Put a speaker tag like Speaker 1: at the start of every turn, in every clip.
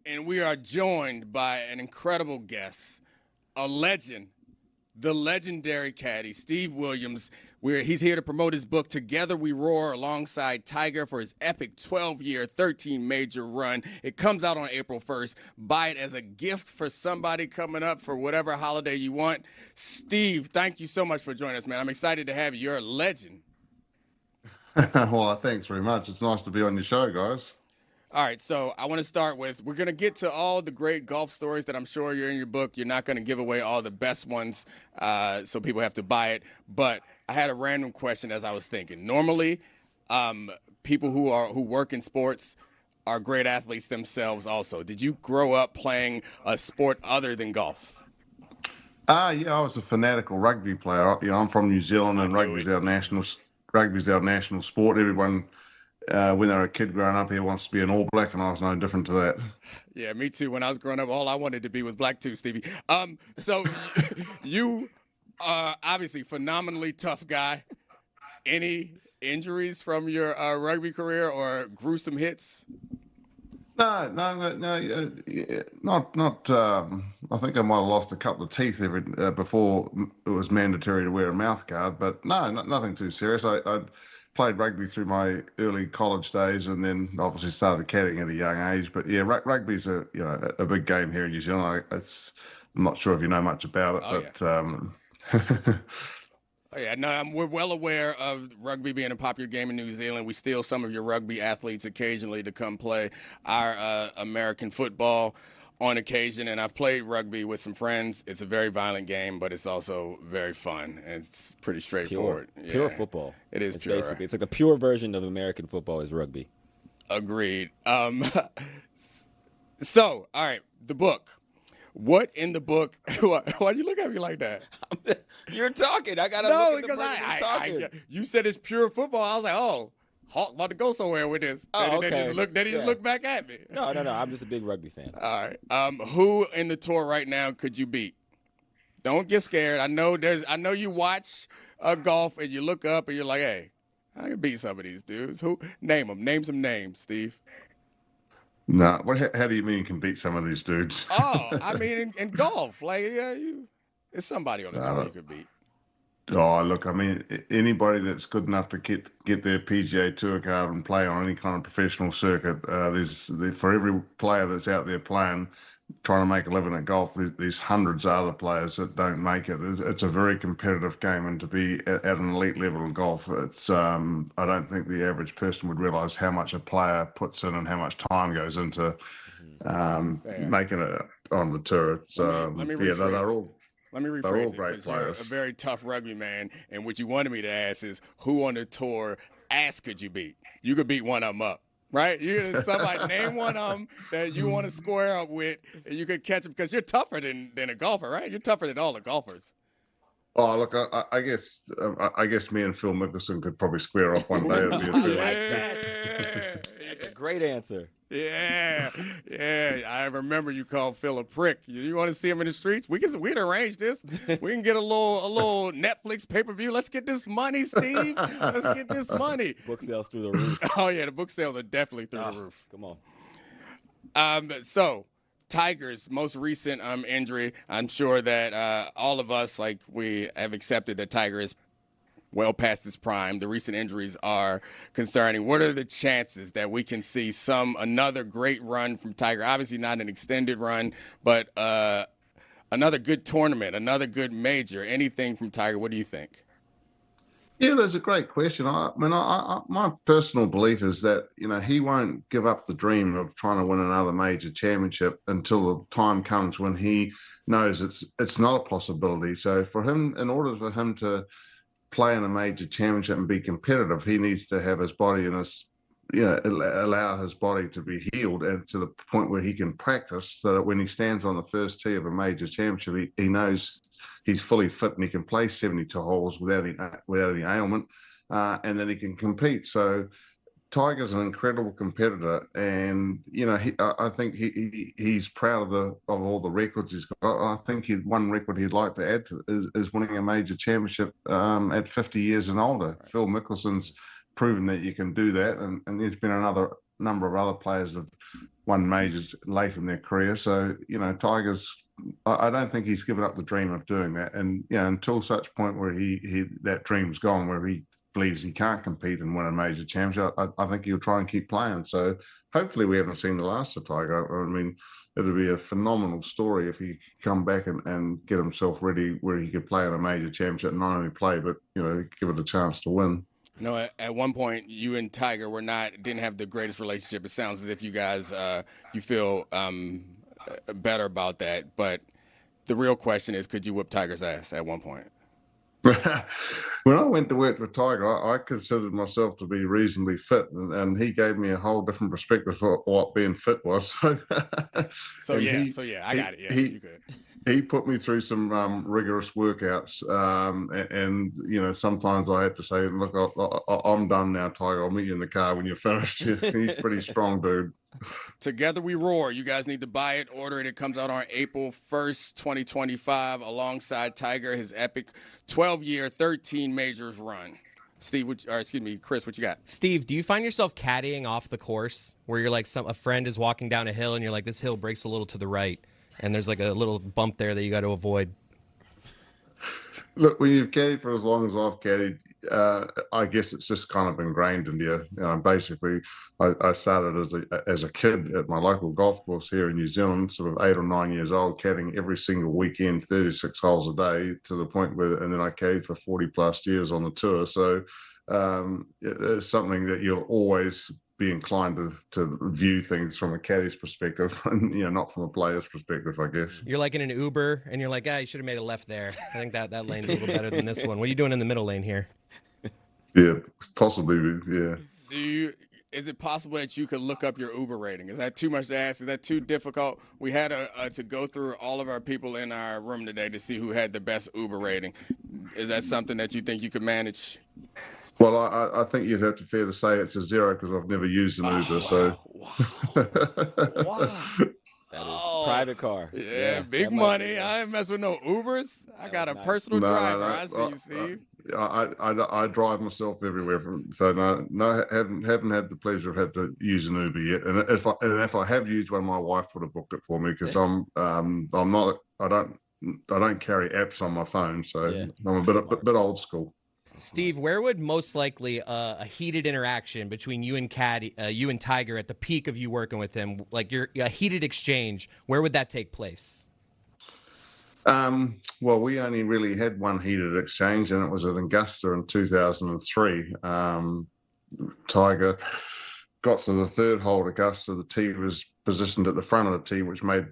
Speaker 1: and we are joined by an incredible guest, a legend, the legendary caddie, Steve Williams. He's here to promote his book, Together We Roar, alongside Tiger for his epic 12-year, 13-major run. It comes out on April 1st. Buy it as a gift for somebody coming up for whatever holiday you want. Steve, thank you so much for joining us, man. I'm excited to have you. You're a legend.
Speaker 2: Well, thanks very much. It's nice to be on your show, guys.
Speaker 1: All right, so I want to start with, we're going to get to all the great golf stories that I'm sure you're in your book. You're not going to give away all the best ones, so people have to buy it. But I had a random question as I was thinking. Normally, people who work in sports are great athletes themselves also. Did you grow up playing a sport other than golf?
Speaker 2: Yeah, I was a fanatical rugby player. I'm from New Zealand, and rugby's our national sport. Everyone, when they're a kid growing up here, wants to be an All Black, and I was no different to that.
Speaker 1: Yeah, me too. When I was growing up, all I wanted to be was black too, Stevie. So you are obviously phenomenally tough guy. Any injuries from your rugby career or gruesome hits?
Speaker 2: No. Not. I think I might have lost a couple of teeth before it was mandatory to wear a mouth guard, but no, nothing too serious. I played rugby through my early college days, and then obviously started caddying at a young age. But yeah, rugby's a big game here in New Zealand. I'm not sure if you know much about it,
Speaker 1: Oh, yeah, no, we're well aware of rugby being a popular game in New Zealand. We steal some of your rugby athletes occasionally to come play our American football on occasion, and I've played rugby with some friends. It's a very violent game, but it's also very fun, and it's pretty straightforward.
Speaker 3: Pure football.
Speaker 1: It is
Speaker 3: it's
Speaker 1: pure.
Speaker 3: Basically, it's like the pure version of American football is rugby.
Speaker 1: Agreed. So, all right, the book. What in the book? Why'd you look at me like that?
Speaker 3: You're talking. I gotta
Speaker 1: no,
Speaker 3: look at the
Speaker 1: because you said it's pure football. I was like, oh, Hawk about to go somewhere with this.
Speaker 3: Oh,
Speaker 1: okay. Then he just looked back at me.
Speaker 3: No. I'm just a big rugby fan.
Speaker 1: All right. Who in the tour right now could you beat? Don't get scared. I know you watch golf and you look up and you're like, hey, I can beat some of these dudes. Who? Name them. Name some names, Steve.
Speaker 2: No, how do you mean you can beat some of these dudes?
Speaker 1: Oh, I mean in golf, like it's somebody on the tour you could beat.
Speaker 2: Oh, look, I mean anybody that's good enough to get their PGA Tour card and play on any kind of professional circuit. For every player that's out there playing, trying to make a living at golf, there's hundreds of other players that don't make it. It's a very competitive game, and to be at an elite level in golf, it's I don't think the average person would realize how much a player puts in and how much time goes into making it on the tour. It's
Speaker 1: let me rephrase
Speaker 2: they're all.
Speaker 1: Let me rephrase it, because you're a very tough rugby man, and what you wanted me to ask is, who on the tour could you beat? You could beat one of them up. Right? Somebody name one of them that you want to square up with, and you could catch them, because you're tougher than a golfer, right? You're tougher than all the golfers.
Speaker 2: Oh, look, I guess me and Phil Mickelson could probably square off one day.
Speaker 3: I like that. That's a great answer.
Speaker 1: Yeah. I remember you called Phil a prick. You want to see him in the streets? We'd arrange this. We can get a little Netflix pay-per-view. Let's get this money, Steve. Let's get this money.
Speaker 3: Book sales through the roof.
Speaker 1: Oh yeah, the book sales are definitely through the roof.
Speaker 3: Come on.
Speaker 1: So Tiger's most recent injury. I'm sure that all of us, we have accepted that Tiger is well past his prime. The recent injuries are concerning. What are the chances that we can see another great run from Tiger? Obviously not an extended run, but another good tournament, another good major, anything from Tiger. What do you think?
Speaker 2: Yeah, that's a great question. My personal belief is that he won't give up the dream of trying to win another major championship until the time comes when he knows it's not a possibility. So in order for him to play in a major championship and be competitive, he needs to have his body allow his body to be healed and to the point where he can practice, so that when he stands on the first tee of a major championship, he knows he's fully fit and he can play 72 holes without any ailment, and then he can compete. So Tiger's an incredible competitor, and I think he's proud of all the records he's got. I think one record he'd like to add to is winning a major championship at 50 years and older. Right. Phil Mickelson's proven that you can do that, and there's been another number of other players that have won majors late in their career. So, Tiger's, I don't think he's given up the dream of doing that. And, until such point where that dream's gone, where he believes he can't compete and win a major championship, I think he'll try and keep playing. So hopefully we haven't seen the last of Tiger. I mean, it would be a phenomenal story if he could come back and get himself ready where he could play in a major championship, not only play, but, give it a chance to win.
Speaker 1: At one point, you and Tiger didn't have the greatest relationship. It sounds as if you guys, you feel better about that. But the real question is, could you whip Tiger's ass at one point?
Speaker 2: When I went to work with Tiger, I considered myself to be reasonably fit, and he gave me a whole different perspective of what being fit was. I got
Speaker 1: it. Yeah, you could.
Speaker 2: He put me through some rigorous workouts, and sometimes I had to say, "Look, I'm done now, Tiger. I'll meet you in the car when you're finished." He's pretty strong, dude.
Speaker 1: Together We Roar. You guys need to buy it, order it. It comes out on April 1st, 2025, alongside Tiger, his epic 12-year, 13 majors run. Chris, what you got?
Speaker 4: Steve, do you find yourself caddying off the course where you're like a friend is walking down a hill and you're like, this hill breaks a little to the right, and there's like a little bump there that you got to avoid?
Speaker 2: Look, when you've caddied for as long as I've caddied, I guess it's just kind of ingrained in you. Basically, I started as a kid at my local golf course here in New Zealand, sort of 8 or 9 years old, caddying every single weekend, 36 holes a day, to the point where, and then I caddied for 40 plus years on the tour. So it's something that you'll always be inclined to view things from a caddy's perspective, and not from a player's perspective, I guess.
Speaker 4: You're like in an Uber, and you're like, you should have made a left there. I think that lane's a little better than this one. What are you doing in the middle lane here?
Speaker 2: Yeah, possibly. Yeah.
Speaker 1: Is it possible that you could look up your Uber rating? Is that too much to ask? Is that too difficult? We had to go through all of our people in our room today to see who had the best Uber rating. Is that something that you think you could manage?
Speaker 2: Well, I think you'd have to fair to say it's a 0 because I've never used an Uber. So,
Speaker 1: wow.
Speaker 3: That is private car.
Speaker 1: Yeah, big money. I ain't mess with no Ubers. I got a personal driver. I see you, Steve.
Speaker 2: I drive myself everywhere, haven't had the pleasure of had to use an Uber yet. And if I have used one, my wife would have booked it for me, because I don't carry apps on my phone, so I'm a bit old school.
Speaker 4: Steve, where would most likely a heated interaction between you and Tiger at the peak of you working with him, like a heated exchange, where would that take place?
Speaker 2: Well, we only really had one heated exchange, and it was at Augusta in 2003. Tiger got to the third hole at Augusta. The tee was positioned at the front of the tee, which made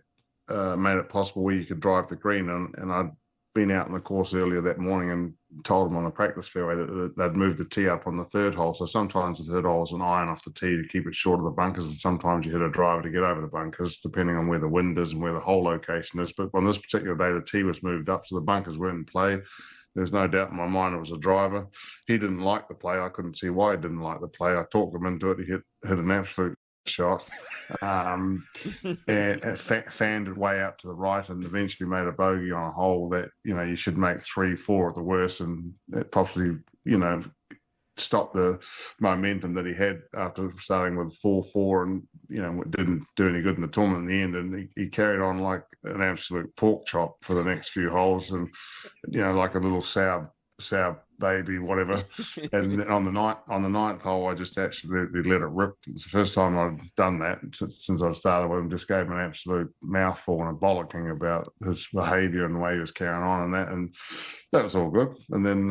Speaker 2: it possible where you could drive the green. And I'd been out on the course earlier that morning and told them on the practice fairway that they'd moved the tee up on the third hole. So sometimes the third hole is an iron off the tee to keep it short of the bunkers, and sometimes you hit a driver to get over the bunkers, depending on where the wind is and where the hole location is. But on this particular day, the tee was moved up, so the bunkers weren't in play. There's no doubt in my mind it was a driver. He didn't like the play. I couldn't see why he didn't like the play. I talked him into it. He hit an absolute shot, and fanned it way out to the right, and eventually made a bogey on a hole that you should make 3-4 at the worst, and it possibly stop the momentum that he had after starting with 4-4, and didn't do any good in the tournament in the end. And he carried on like an absolute pork chop for the next few holes, and like a little sour baby, whatever. And on the ninth hole, I just absolutely let it rip. It's the first time I'd done that since I started with him. Just gave him an absolute mouthful and a bollocking about his behaviour and the way he was carrying on, and that was all good. And then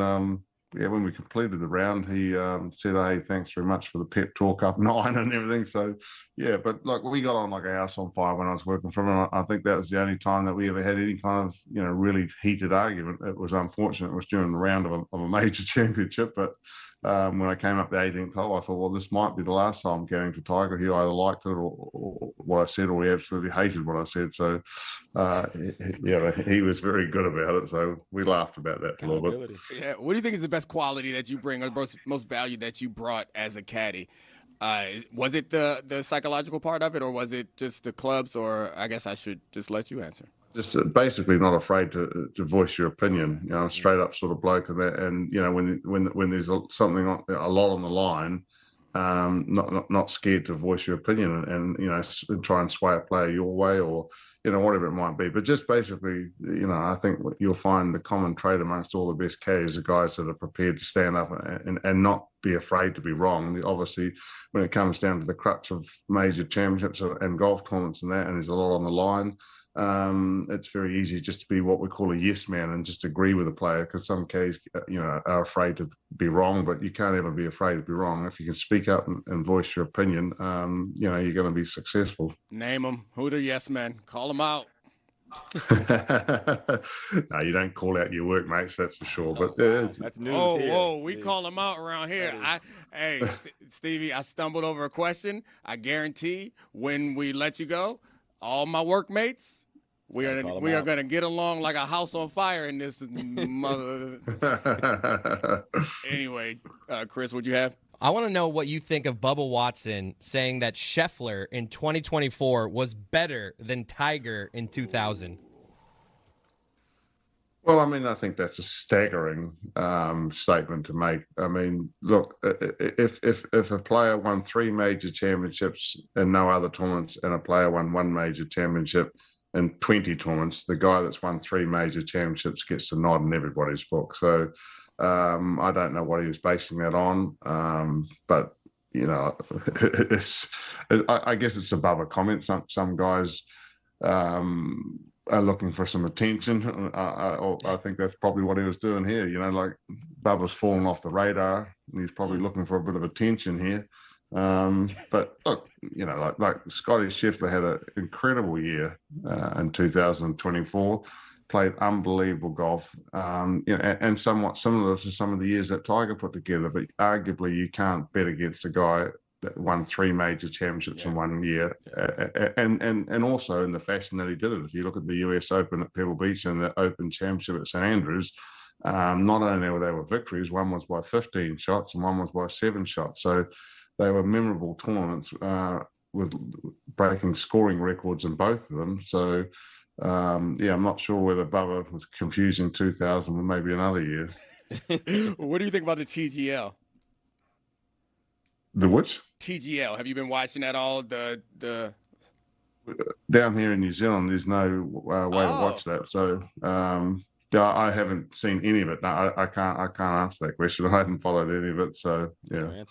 Speaker 2: when we completed the round, he said, "Hey, thanks very much for the pep talk up 9 and everything." So but like, we got on like a house on fire when I was working for him. I think that was the only time that we ever had any kind of really heated argument. It was unfortunate. It was during the round of a major championship, but when I came up the 18th hole, I thought, well, this might be the last time I'm getting to Tiger. He either liked it or what I said, or he absolutely hated what I said. So he was very good about it. So we laughed about that for a little bit.
Speaker 1: Yeah. What do you think is the best quality that you bring, or most value that you brought as a caddy? Was it the psychological part of it, or was it just the clubs? Or I guess I should just let you answer.
Speaker 2: Just basically not afraid to voice your opinion. I'm a straight up sort of bloke, and when there's something a lot on the line, not scared to voice your opinion and try and sway a player your way or whatever it might be. But just basically, I think what you'll find the common trait amongst all the best caddies are guys that are prepared to stand up and not be afraid to be wrong. Obviously, when it comes down to the crux of major championships and golf tournaments and there's a lot on the line. It's very easy just to be what we call a yes man and just agree with a player, because some caddies, are afraid to be wrong, but you can't ever be afraid to be wrong. If you can speak up and voice your opinion, you're going to be successful.
Speaker 1: Name them. Who the yes men? Call them out.
Speaker 2: No, you don't call out your workmates, that's for sure. But
Speaker 3: that's news here.
Speaker 1: Whoa, we call them out around here. Stevie, I stumbled over a question. I guarantee when we let you go, all my workmates, we are going to get along like a house on fire in this mother. Anyway, Chris, what'd you have?
Speaker 4: I want to know what you think of Bubba Watson saying that Scheffler in 2024 was better than Tiger in 2000.
Speaker 2: Well, I mean, I think that's a staggering statement to make. I mean, look, if a player won 3 major championships and no other tournaments, and a player won 1 major championship in 20 tournaments, the guy that's won 3 major championships gets the nod in everybody's book. So I don't know what he was basing that on, but I guess it's above a comment. Some guys are looking for some attention. I think that's probably what he was doing here. Like Bubba's fallen off the radar, and he's probably looking for a bit of attention here. But look, like Scotty Scheffler had an incredible year in 2024. Played unbelievable golf, and somewhat similar to some of the years that Tiger put together. But arguably, you can't bet against a guy that won 3 major championships in 1 year, and also in the fashion that he did it. If you look at the US Open at Pebble Beach and the Open Championship at St Andrews, not only were they victories, one was by 15 shots and one was by 7 shots. So they were memorable tournaments with breaking scoring records in both of them. So. I'm not sure whether Bubba was confusing 2000 with maybe another year.
Speaker 1: What do you think about the TGL?
Speaker 2: The which?
Speaker 1: TGL. Have you been watching at all? The
Speaker 2: down here in New Zealand, there's no way to watch that. So I haven't seen any of it. No, I can't answer that question. I haven't followed any of it. So yeah.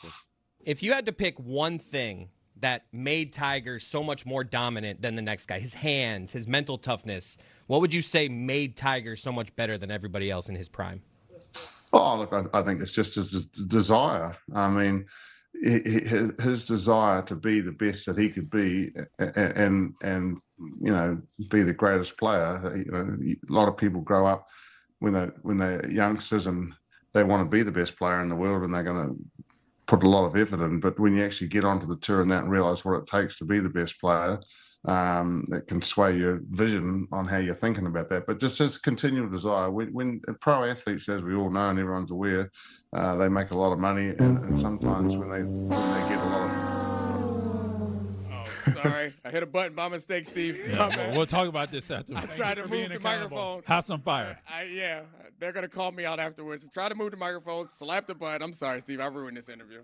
Speaker 4: If you had to pick one thing that made Tiger so much more dominant than the next guy, his hands, his mental toughness, what would you say made Tiger so much better than everybody else in his prime?
Speaker 2: Oh, look, I think it's just his desire. I mean, his desire to be the best that he could be and be the greatest player. A lot of people grow up when they're youngsters and they want to be the best player in the world, and they're going to put a lot of effort in. But when you actually get onto the tour and realize what it takes to be the best player, it can sway your vision on how you're thinking about that. But just his continual desire. When pro athletes, as we all know and everyone's aware, they make a lot of money, and sometimes when they get a lot of...
Speaker 1: Sorry, I hit a button by mistake, Steve.
Speaker 5: Yeah, we'll talk about this after.
Speaker 1: I tried to move the microphone.
Speaker 5: House on fire.
Speaker 1: They're going to call me out afterwards. Try to move the microphone, slap the button. I'm sorry, Steve. I ruined this interview.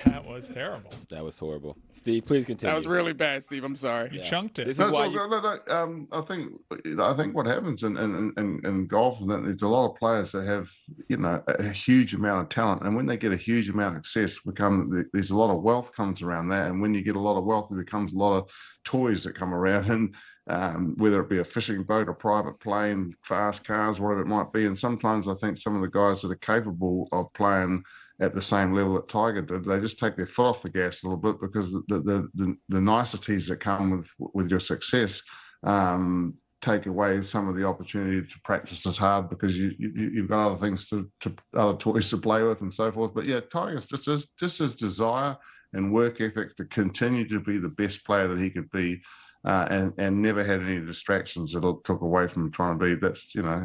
Speaker 5: That was terrible.
Speaker 3: That was horrible. Steve, please continue.
Speaker 1: That was really bad, Steve. I'm sorry.
Speaker 5: You chunked it.
Speaker 3: This is why
Speaker 2: I think what happens in golf is that there's a lot of players that have a huge amount of talent, and when they get a huge amount of success, there's a lot of wealth comes around that, and when you get a lot of wealth, there becomes a lot of toys that come around, and whether it be a fishing boat, a private plane, fast cars, whatever it might be. And sometimes I think some of the guys that are capable of playing at the same level that Tiger did, they just take their foot off the gas a little bit, because the niceties that come with your success take away some of the opportunity to practice as hard, because you've got other things other toys to play with and so forth. But yeah, Tiger's just his desire and work ethic to continue to be the best player that he could be, and never had any distractions that took away from him trying to be.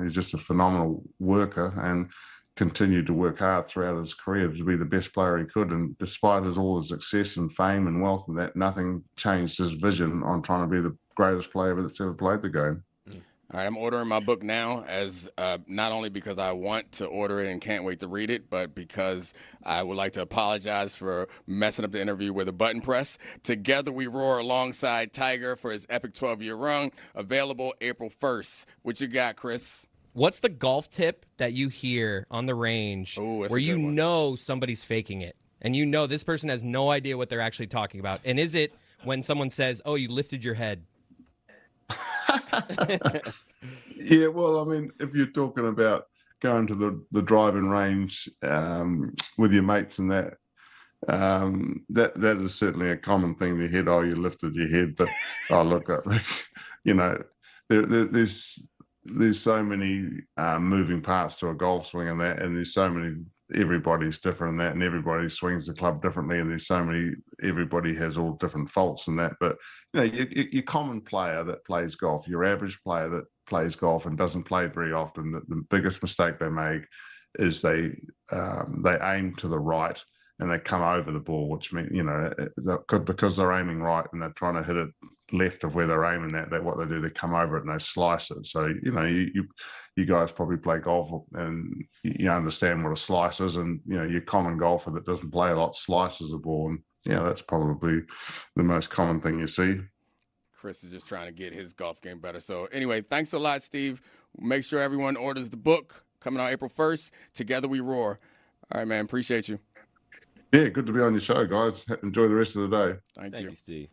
Speaker 2: He's just a phenomenal worker and continued to work hard throughout his career to be the best player he could. And despite all his success and fame and wealth and that, nothing changed his vision on trying to be the greatest player that's ever played the game.
Speaker 1: All right, I'm ordering my book now, as not only because I want to order it and can't wait to read it, but because I would like to apologize for messing up the interview with a button press. Together We Roar alongside Tiger for his epic 12-year run, available April 1st. What you got, Chris?
Speaker 4: What's the golf tip that you hear on the range
Speaker 1: Ooh, that's
Speaker 4: where
Speaker 1: a
Speaker 4: you
Speaker 1: good one.
Speaker 4: know somebody's faking it and you know this person has no idea what they're actually talking about? And is it when someone says, "Oh, you lifted your head"?
Speaker 2: Yeah, well, I mean, if you're talking about going to the driving range with your mates and that, that is certainly a common thing to hear. Oh, you lifted your head, but oh, look, you know, there's so many moving parts to a golf swing and that, and there's so many. Everybody's different in that, and everybody swings the club differently, and there's so many. Everybody has all different faults in that, but you know, your common player that plays golf, your average player that plays golf and doesn't play very often, the biggest mistake they make is they aim to the right and they come over the ball, which means, you know, because they're aiming right and they're trying to hit it left of where they're aiming at, what they do, they come over it and they slice it. So, you know, you guys probably play golf and you understand what a slice is, and, you know, your common golfer that doesn't play a lot slices the ball, and yeah, that's probably the most common thing you see.
Speaker 1: Chris is just trying to get his golf game better. So anyway, thanks a lot, Steve. Make sure everyone orders the book coming out April 1st. Together We Roar. All right, man. Appreciate you.
Speaker 2: Yeah, good to be on your show, guys. Enjoy the rest of the day.
Speaker 1: Thank
Speaker 3: Thank
Speaker 1: you.
Speaker 3: you, Steve.